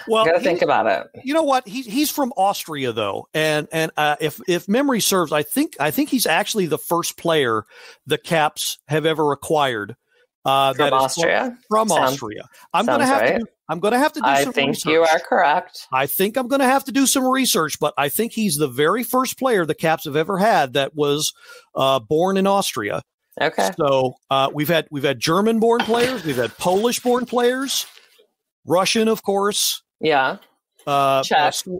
Well, got to think about it. You know what? He's from Austria though, and if memory serves, I think he's actually the first player the Caps have ever acquired. From Austria. From Austria. I'm going to have to do some research. I think you are correct. I think I'm going to have to do some research, but I think he's the very first player the Caps have ever had that was born in Austria. Okay. So we've had German-born players, we've had Polish-born players, Russian, of course. Yeah.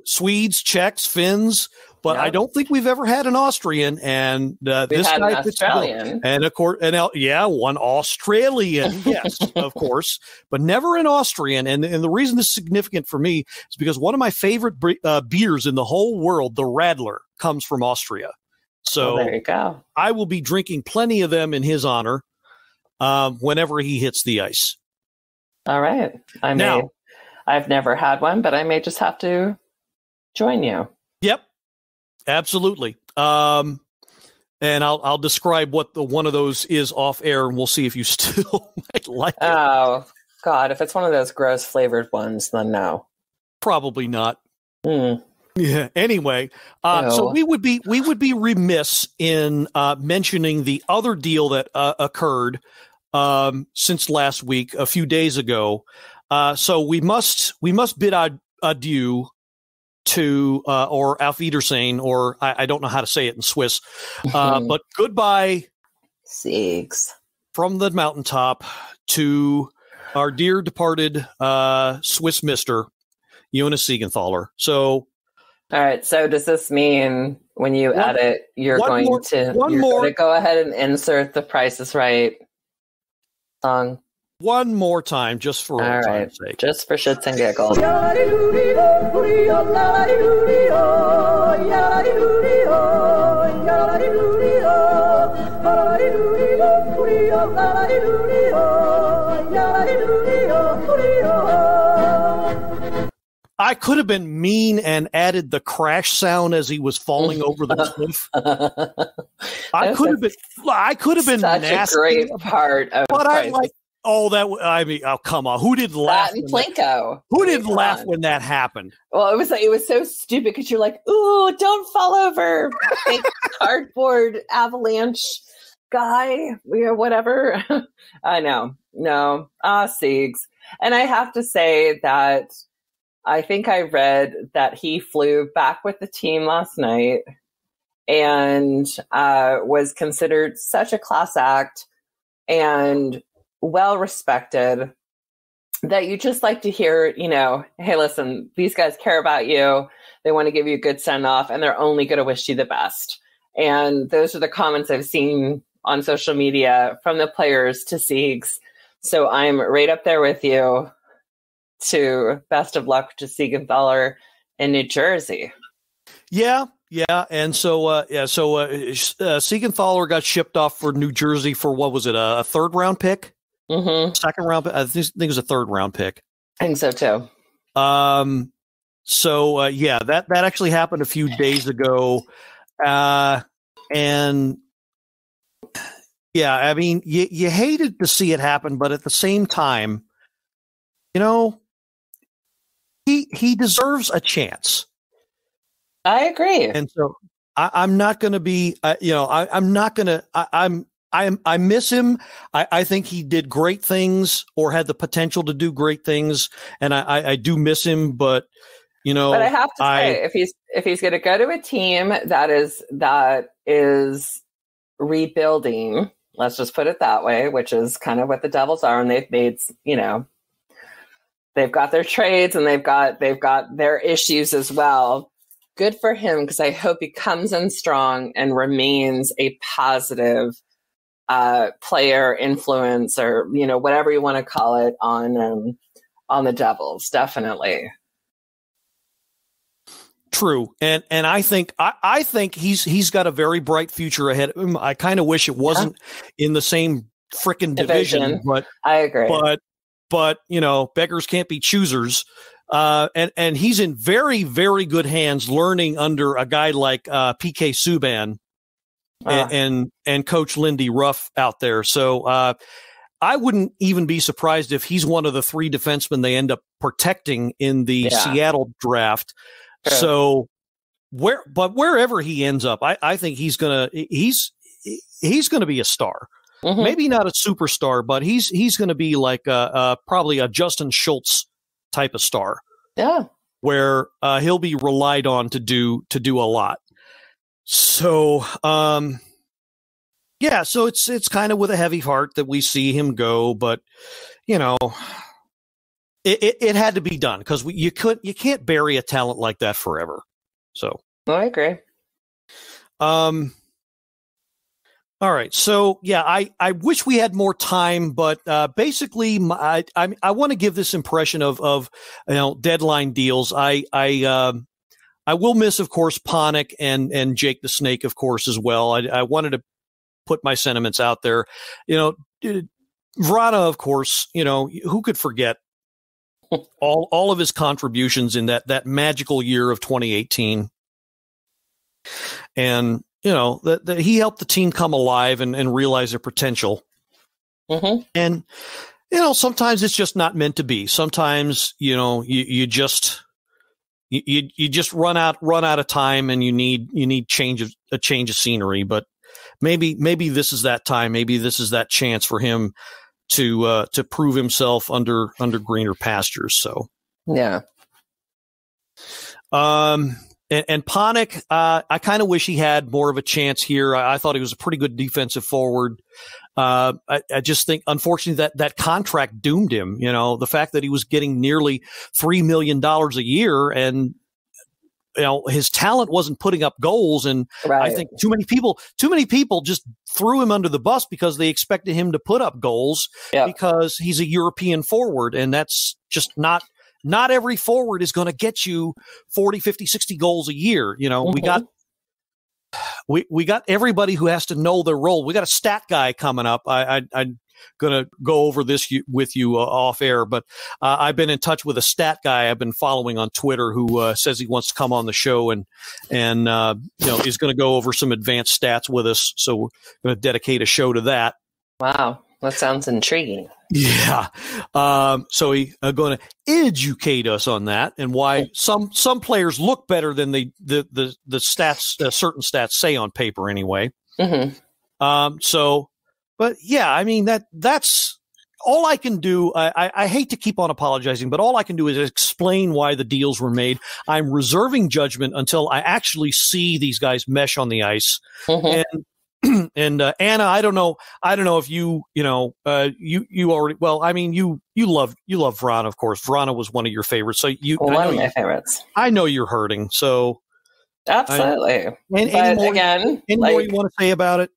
Swedes, Czechs, Finns, but I don't think we've ever had an Austrian. And this had guy, an Australian, and of course, one Australian, yes, of course, but never an Austrian. And the reason this is significant for me is because one of my favorite beers in the whole world, the Radler, comes from Austria. So there you go. I will be drinking plenty of them in his honor whenever he hits the ice. All right. I've never had one, but I may just have to join you. Yep, absolutely. And I'll describe what one of those is off air, and we'll see if you still might like it. Oh God, if it's one of those gross flavored ones, then no. Probably not. Yeah. Anyway, so we would be remiss in mentioning the other deal that occurred since last week, a few days ago. So we must bid adieu to or Auf Wiedersehen, or I don't know how to say it in Swiss, but goodbye, Siegs, from the mountaintop to our dear departed Swiss Mister Jonas Siegenthaler. So. All right. So does this mean when you edit, you're going to go ahead and insert the Price is Right song? One more time, just for all right, sake. Just for shits and giggles. I could have been mean and added the crash sound as he was falling over the cliff. I could have been such nasty, a great part of but I like. Oh, come on. Who didn't laugh? That and Plinko. Who didn't laugh when that happened? Well, it was so stupid because you're like, ooh, don't fall over. Big cardboard avalanche guy, whatever. I know. No. Siegs. And I have to say that I think I read that he flew back with the team last night and was considered such a class act and well respected that you just like to hear, hey, listen, these guys care about you. They want to give you a good send off, and they're only going to wish you the best. And those are the comments I've seen on social media from the players to Siegs. So I'm right up there with you to best of luck to Siegenthaler in New Jersey. Yeah. And so Siegenthaler got shipped off for New Jersey for, what was it, a third round pick? Second round. I think it was a third round pick. I think so too. So yeah, that actually happened a few days ago, and yeah, I mean, you hated to see it happen, but at the same time, you know, he deserves a chance. I agree, and so I'm not going to be, I'm not going to. I miss him. I think he did great things or had the potential to do great things, and I do miss him, but. But I have to say, if he's going to go to a team that is rebuilding, let's just put it that way, which is kind of what the Devils are, and they've made, they've got their trades and they've got their issues as well. Good for him, because I hope he comes in strong and remains a positive player, influence, or whatever you want to call it on the Devils. Definitely. True, and I think he's got a very bright future ahead of him. I kind of wish it wasn't in the same frickin' division, but I agree. But beggars can't be choosers, and he's in very, very good hands, learning under a guy like PK Subban and Coach Lindy Ruff out there. So I wouldn't even be surprised if he's one of the 3 defensemen they end up protecting in the Seattle draft. Sure. So wherever he ends up, I think he's gonna be a star. Mm-hmm. Maybe not a superstar, but he's gonna be like probably a Justin Schultz type of star. Yeah, where he'll be relied on to do a lot. So yeah, so it's kind of with a heavy heart that we see him go, but It had to be done because you can't bury a talent like that forever. So I agree. All right. So yeah, I wish we had more time, but basically, I want to give this impression of deadline deals. I will miss, of course, Panik and Jake the Snake, of course, as well. I wanted to put my sentiments out there. Vrana, of course. Who could forget all of his contributions in that magical year of 2018. And, that he helped the team come alive and realize their potential. Mm-hmm. And, sometimes it's just not meant to be. Sometimes, you just run out of time and you need a change of scenery. But maybe this is that time. Maybe this is that chance for him to prove himself under greener pastures. So yeah. And Panik, I kind of wish he had more of a chance here. I thought he was a pretty good defensive forward. I just think, unfortunately, that contract doomed him. The fact that he was getting nearly $3 million a year, and his talent wasn't putting up goals, and right. I think too many people just threw him under the bus because they expected him to put up goals because he's a European forward, and that's just not every forward is going to get you 40, 50, 60 goals a year. Mm-hmm. We got everybody who has to know their role. We got a stat guy coming up. I'm going to go over this with you off air, but I've been in touch with a stat guy I've been following on Twitter who says he wants to come on the show and is going to go over some advanced stats with us. So we're going to dedicate a show to that. Wow, that sounds intriguing. Yeah. So he's going to educate us on that and why some players look better than the stats, certain stats say on paper anyway. Mm-hmm. But yeah, I mean, that's all I can do. I hate to keep on apologizing, but all I can do is explain why the deals were made. I'm reserving judgment until I actually see these guys mesh on the ice. Mm-hmm. And Anna, I don't know if you already, well, I mean, you love Vrana, of course. Vrana was one of your favorites. So one of my favorites. I know you're hurting. So absolutely. Any more you want to say about it?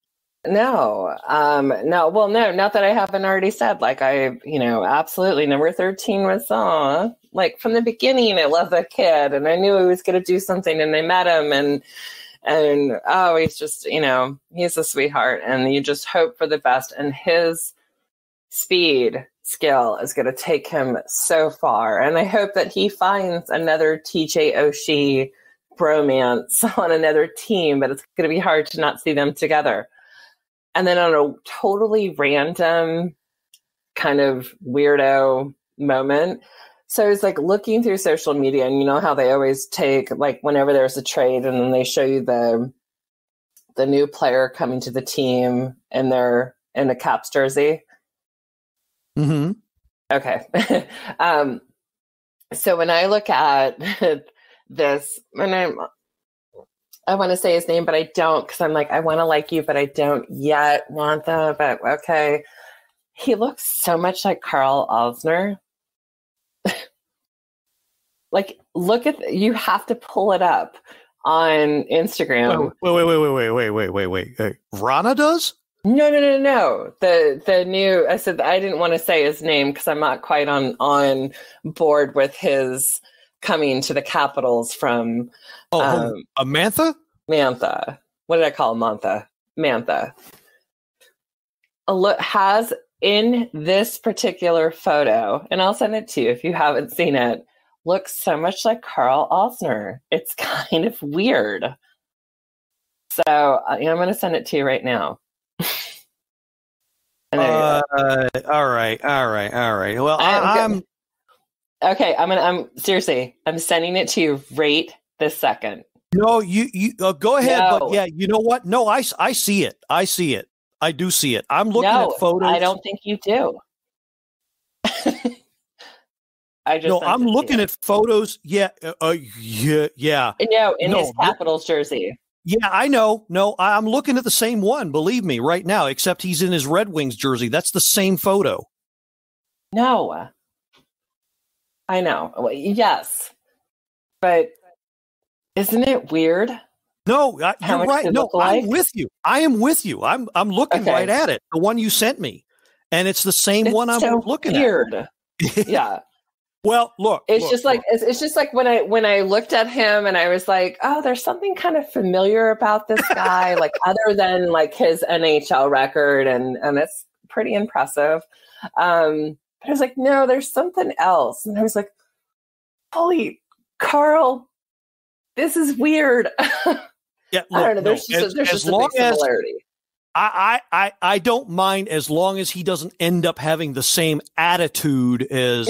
No. Well, no, not that I haven't already said, absolutely. Number 13 was, from the beginning, I love that kid and I knew he was going to do something, and they met him and he's just, he's a sweetheart, and you just hope for the best. And his speed, skill is going to take him so far. And I hope that he finds another TJ Oshie bromance on another team, but it's going to be hard to not see them together. And then on a totally random kind of weirdo moment, so I was like looking through social media, and you know how they always take, like, whenever there's a trade and then they show you the new player coming to the team and they're in a Caps jersey. Mm-hmm. Okay. So when I look at this, and I want to say his name, but I don't, because I'm like, I want to like you, but I don't yet want that. But okay. He looks so much like Carl Alsner. Like, look at, you have to pull it up on Instagram. Wait. Vrana does? No. The new, I said, I didn't want to say his name because I'm not quite on board with his coming to the Capitals from Mantha? Mantha. What did I call Mantha. Has in this particular photo, and I'll send it to you if you haven't seen it, looks so much like Carl Alsner. It's kind of weird. So I'm going to send it to you right now. All right. Well, I'm okay. I'm seriously, I'm sending it to you right this second. No, you go ahead. No. But yeah, you know what? No, I see it. I do see it. I'm looking at photos. I don't think you do. I'm looking at photos. Yeah. Yeah. No, in his Capitals jersey. Yeah, I know. No, I'm looking at the same one, believe me, right now, except he's in his Red Wings jersey. That's the same photo. No. I know. Well, yes. But isn't it weird? No, you're right. No, I'm with you. I am with you. I'm looking right at it, the one you sent me. And it's the same one I'm looking weird. at. Yeah. Well, look. It's just like when I looked at him and I was like, oh, there's something kind of familiar about this guy, like other than like his NHL record, and it's pretty impressive. But I was like, no, there's something else. And I was like, holy Carl, this is weird. Yeah, look, I don't know. There's just a big similarity. I don't mind as long as he doesn't end up having the same attitude as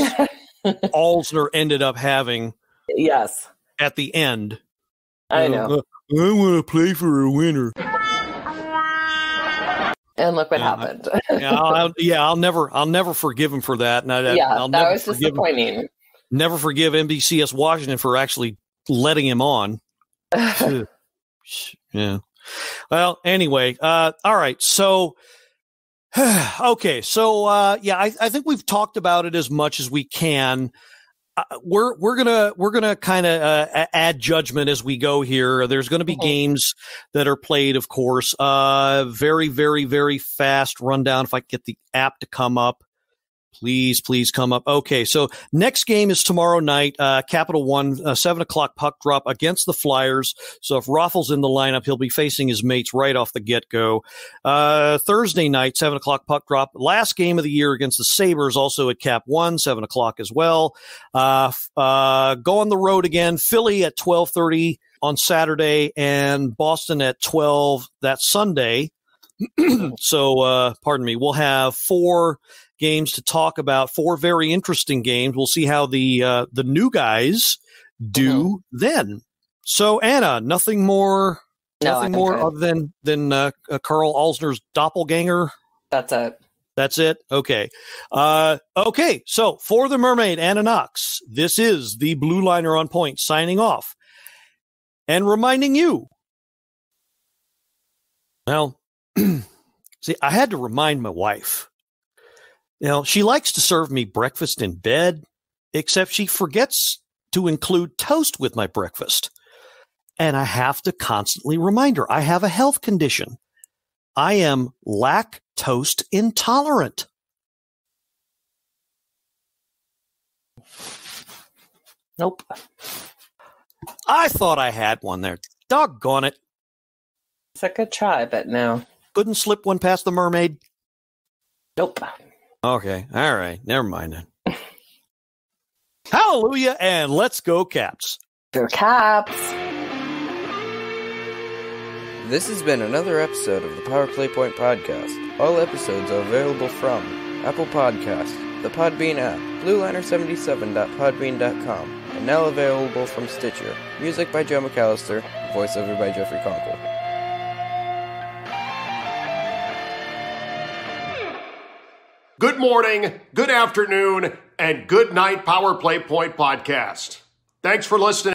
Alsner ended up having. Yes. At the end. I know. I want to play for a winner. And look what happened. I'll never forgive him for that. And that was disappointing. Never forgive NBCS Washington for actually letting him on. Yeah. Well, anyway, all right. So, okay. So, I think we've talked about it as much as we can. We're gonna kind of add judgment as we go here. There's going to be games that are played, of course. Very, very, very fast rundown. If I can get the app to come up. Please come up. Okay, so next game is tomorrow night. Capital One, 7:00 puck drop against the Flyers. So if Raffles in the lineup, he'll be facing his mates right off the get-go. Thursday night, 7:00 puck drop. Last game of the year against the Sabres, also at Cap One, 7:00 as well. Go on the road again. Philly at 12:30 on Saturday, and Boston at 12 that Sunday. So, pardon me. We'll have 4 games to talk about, 4 very interesting games. We'll see how the new guys do then. So, Anna, nothing more other than Carl Alsner's doppelganger. That's it. Okay. Okay. So for the Mermaid, Anna Knox, this is the Blue Liner on Point signing off and reminding you. Well, see, I had to remind my wife. You know, she likes to serve me breakfast in bed, except she forgets to include toast with my breakfast. And I have to constantly remind her I have a health condition. I am lactose intolerant. Nope. I thought I had one there. Doggone it. It's a good try, but no. Couldn't slip one past the Mermaid? Nope. Okay. All right. Never mind then. Hallelujah, and let's go Caps. Go Caps. This has been another episode of the Power Play Point Podcast. All episodes are available from Apple Podcasts, the Podbean app, blueliner77.podbean.com, and now available from Stitcher. Music by Joe McAllister, voiceover by Jeffrey Conkle. Good morning, good afternoon, and good night, Power Play Point Podcast. Thanks for listening.